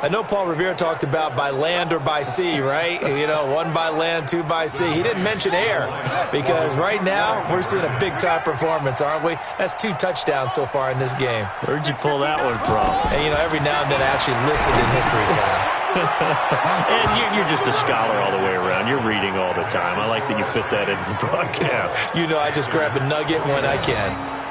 Speaker 4: I know Paul Revere talked about by land or by sea, right? You know, 1 by land, 2 by sea. He didn't mention air because right now we're seeing a big-time performance, aren't we? That's 2 touchdowns so far in this game.
Speaker 3: Where'd you pull that one from?
Speaker 4: And, you know, every now and then I actually listened in history class.
Speaker 3: And you're just a scholar all the way around. You're reading all the time. I like that you fit that into the broadcast.
Speaker 4: You know, I just grab a nugget when I can.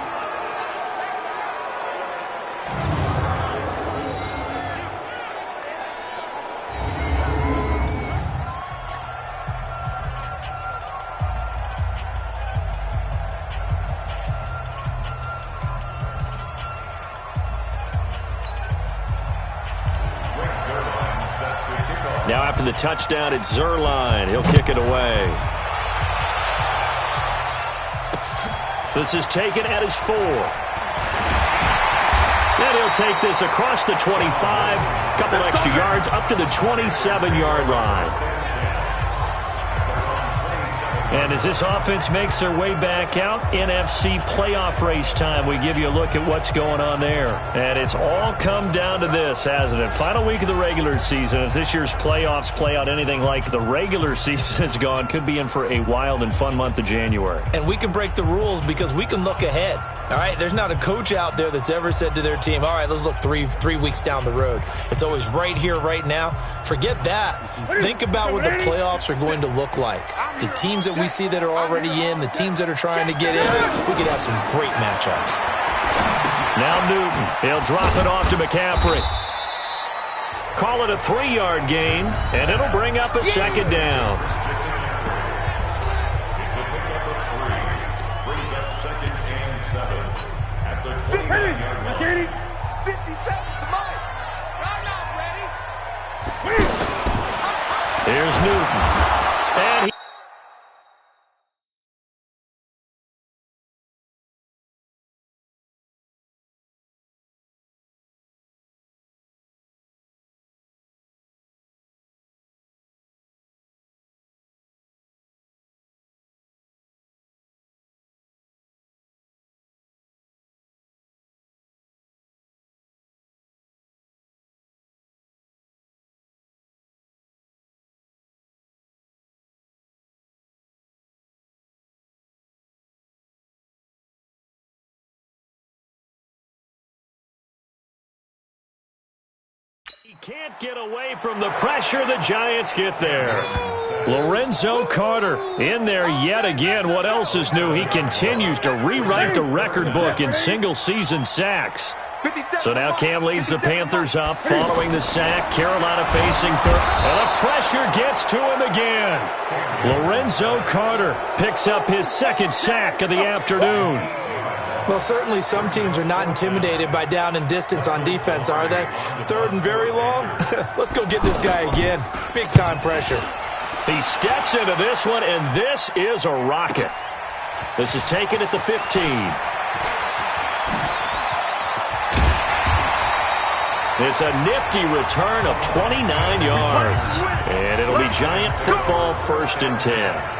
Speaker 3: Now after the touchdown, it's Zerline. He'll kick it away. This is taken at his 4. And he'll take this across the 25. Couple extra yards up to the 27-yard line. And as this offense makes their way back out, NFC playoff race time, we give you a look at what's going on there. And it's all come down to this, hasn't it? Final week of the regular season. As this year's playoffs play out anything like the regular season has gone, could be in for a wild and fun month of January.
Speaker 4: And we can break the rules because we can look ahead. All right, there's not a coach out there that's ever said to their team, all right, let's look three weeks down the road. It's always right here, right now. Forget that. Think about what the playoffs are going to look like. The teams that we see that are already in, the teams that are trying to get in, we could have some great matchups.
Speaker 3: Now Newton, he'll drop it off to McCaffrey. Call it a 3-yard gain, and it'll bring up a 2nd down.
Speaker 5: Katie, 50 seconds to mine. I'm not ready.
Speaker 3: Here's Newton. And he Can't get away from the pressure. The Giants get there. Lorenzo Carter in there yet again. What else is new? He continues to rewrite the record book in single-season sacks. So now Cam leads the Panthers up following the sack. Carolina facing third. And the pressure gets to him again. Lorenzo Carter picks up his second sack of the afternoon.
Speaker 4: Well, certainly some teams are not intimidated by down and distance on defense, are they? Third and very long? Let's go get this guy again. Big-time pressure.
Speaker 3: He steps into this one, and this is a rocket. This is taken at the 15. It's a nifty return of 29 yards. And it'll be Giant football, 1st and 10.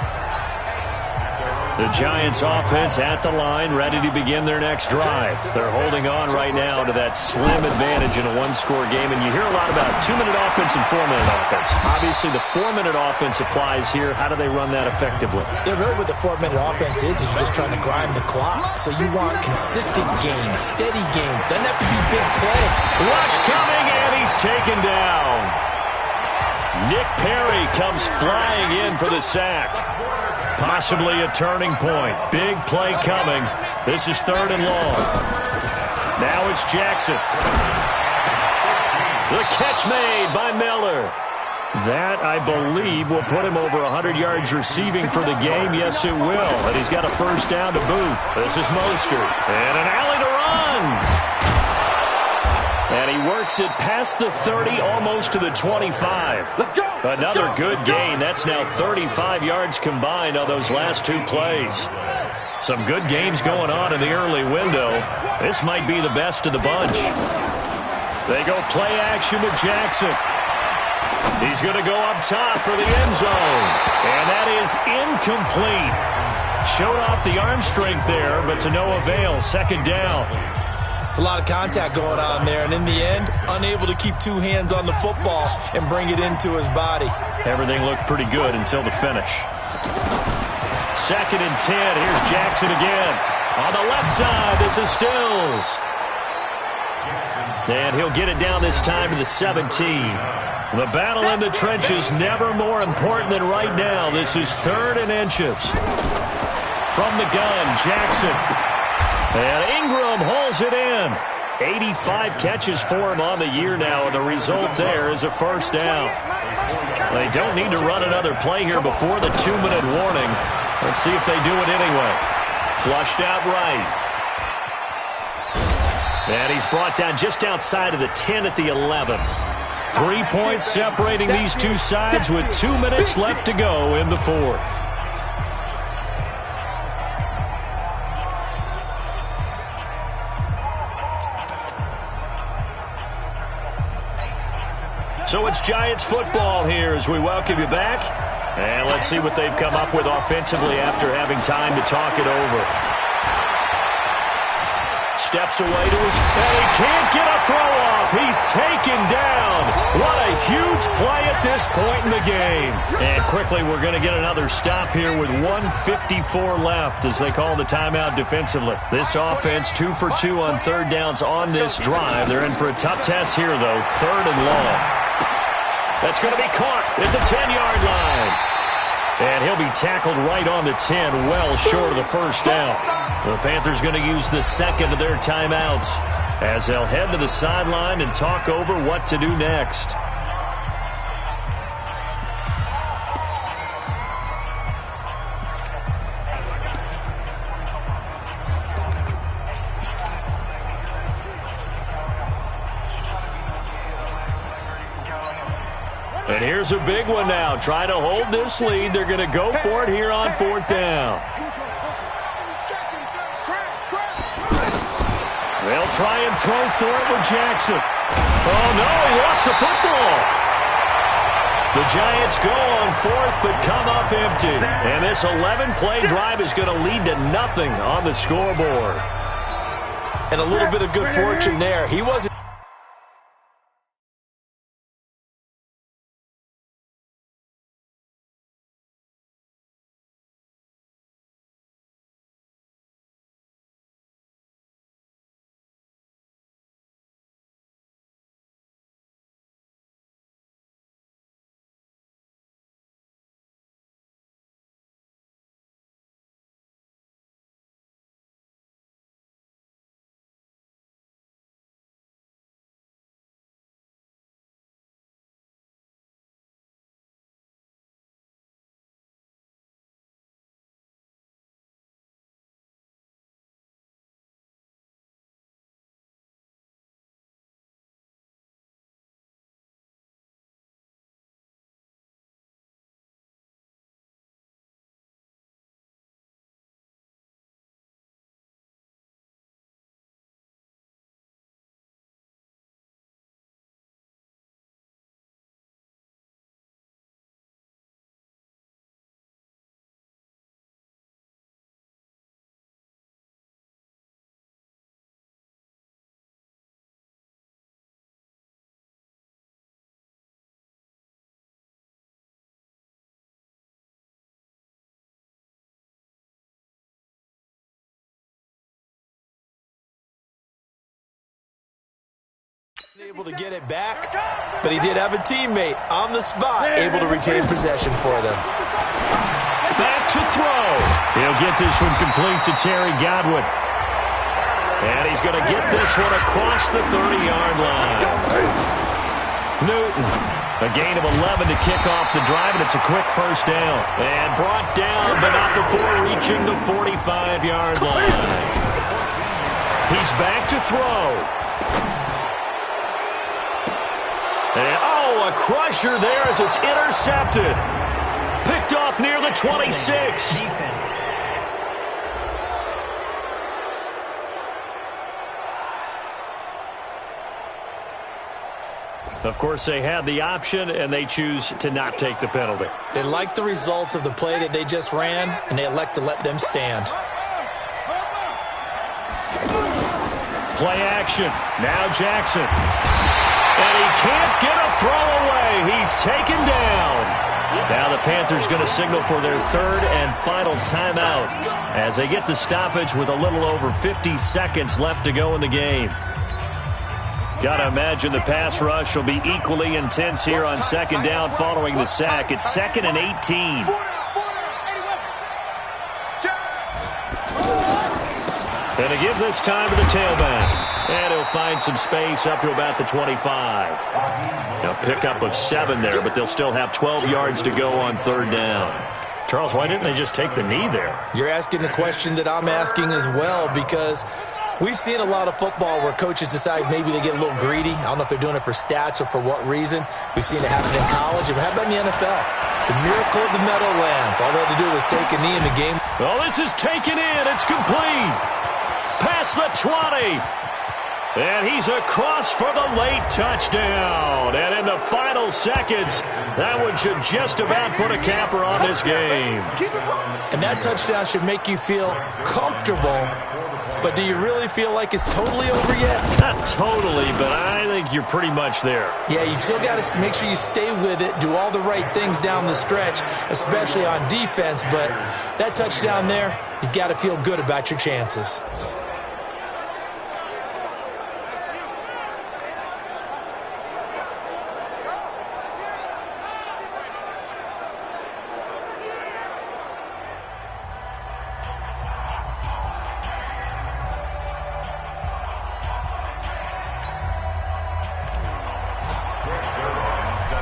Speaker 3: The Giants offense at the line, ready to begin their next drive. They're holding on right now to that slim advantage in a one-score game. And you hear a lot about 2-minute offense and 4-minute offense. Obviously, the 4-minute offense applies here. How do they run that effectively?
Speaker 4: Yeah, really what the 4-minute offense is you're just trying to grind the clock. So you want consistent gains, steady gains. Doesn't have to be big play.
Speaker 3: Rush coming, and he's taken down. Nick Perry comes flying in for the sack. Possibly a turning point. Big play coming. This is 3rd and long. Now it's Jackson. The catch made by Miller. That, I believe, will put him over 100 yards receiving for the game. Yes, it will. And he's got a 1st down to boot. This is Mostert. And an alley to run. And he works it past the 30, almost to the 25.
Speaker 5: Let's go.
Speaker 3: Another good gain. That's now 35 yards combined on those last 2 plays. Some good games going on in the early window. This might be the best of the bunch. They go play action with Jackson. He's going to go up top for the end zone. And that is incomplete. Showed off the arm strength there, but to no avail. 2nd down.
Speaker 4: It's a lot of contact going on there, and in the end, unable to keep 2 hands on the football and bring it into his body.
Speaker 3: Everything looked pretty good until the finish. 2nd and 10. Here's Jackson again. On the left side, this is Stills. And he'll get it down this time to the 17. The battle in the trenches, never more important than right now. This is 3rd and inches. From the gun, Jackson. And Ingram hauls it in. 85 catches for him on the year now, and the result there is a 1st down. They don't need to run another play here before the 2-minute warning. Let's see if they do it anyway. Flushed out right. And he's brought down just outside of the 10 at the 11. 3 points separating these two sides with 2 minutes left to go in the 4th. So it's Giants football here as we welcome you back. And let's see what they've come up with offensively after having time to talk it over. Steps away to his... And he can't get a throw off. He's taken down. What a huge play at this point in the game. And quickly, we're going to get another stop here with 1:54 left as they call the timeout defensively. This offense 2 for 2 on 3rd downs on this drive. They're in for a tough test here, though. 3rd and long. That's going to be caught at the 10-yard line. And he'll be tackled right on the 10, well short of the 1st down. The Panthers going to use the 2nd of their timeouts as they'll head to the sideline and talk over what to do next. And here's a big one now. Trying to hold this lead. They're going to go for it here on 4th down. They'll try and throw for it with Jackson. Oh, no, he lost the football. The Giants go on 4th but come up empty. And this 11-play drive is going to lead to nothing on the scoreboard.
Speaker 4: And a little bit of good fortune there. He wasn't Able to get it back, but he did have a teammate on the spot able to retain possession for them.
Speaker 3: Back to throw. He'll get this one complete to Terry Godwin. And he's going to get this one across the 30-yard line. Newton, a gain of 11 to kick off the drive, and it's a quick first down. And brought down, but not before reaching the 45-yard line. He's back to throw. And, a crusher there as it's intercepted. Picked off near the 26.
Speaker 1: Defense.
Speaker 3: Of course, they had the option, and they choose to not take the penalty.
Speaker 4: They like the results of the play that they just ran, and they elect to let them stand.
Speaker 3: Play action. Now Jackson. And he can't get a throw away. He's taken down. Now the Panthers going to signal for their third and final timeout as they get the stoppage with a little over 50 seconds left to go in the game. Got to imagine the pass rush will be equally intense here on second down following the sack. It's 2nd and 18. And to give this time to the tailback. And he'll find some space up to about the 25. Now pickup of 7 there, but they'll still have 12 yards to go on third down. Charles, why didn't they just take the knee there?
Speaker 4: You're asking the question that I'm asking as well, because we've seen a lot of football where coaches decide maybe they get a little greedy. I don't know if they're doing it for stats or for what reason. We've seen it happen in college. But how about in the NFL? The miracle of the Meadowlands. All they had to do was take a knee in the game.
Speaker 3: Well, this is taken in. It's complete. Past the 20. And he's across for the late touchdown. And in the final seconds, that one should just about put a capper on this game.
Speaker 4: And that touchdown should make you feel comfortable. But do you really feel like it's totally over yet?
Speaker 3: Not totally, but I think you're pretty much there.
Speaker 4: Yeah, you've still got to make sure you stay with it, do all the right things down the stretch, especially on defense. But that touchdown there, you've got to feel good about your chances.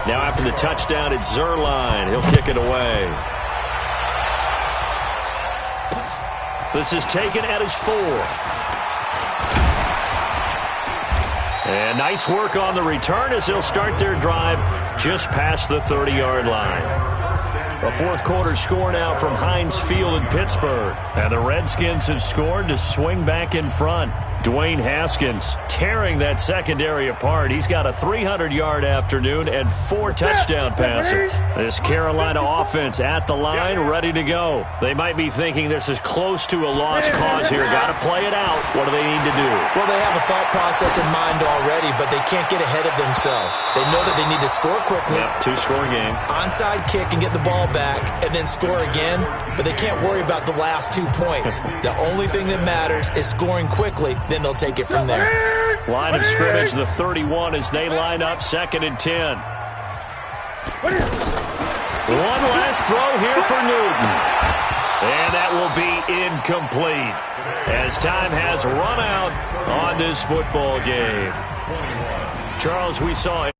Speaker 3: Now after the touchdown, it's Zerline. He'll kick it away. This is taken at his 4. And nice work on the return as they'll start their drive just past the 30-yard line. A fourth quarter score now from Heinz Field in Pittsburgh. And the Redskins have scored to swing back in front. Dwayne Haskins tearing that secondary apart. He's got a 300-yard afternoon and 4 touchdown passes. This Carolina offense at the line, ready to go. They might be thinking this is close to a lost cause here. Got to play it out. What do they need to do?
Speaker 4: Well, they have a thought process in mind already, but they can't get ahead of themselves. They know that they need to score quickly.
Speaker 3: Yep, 2-score game.
Speaker 4: Onside kick and get the ball back and then score again, but they can't worry about the last 2 points. The only thing that matters is scoring quickly, then they'll take it from there.
Speaker 3: Line of scrimmage, the 31 as they line up 2nd and 10. One last throw here for Newton. And that will be incomplete as time has run out on this football game. Charles, we saw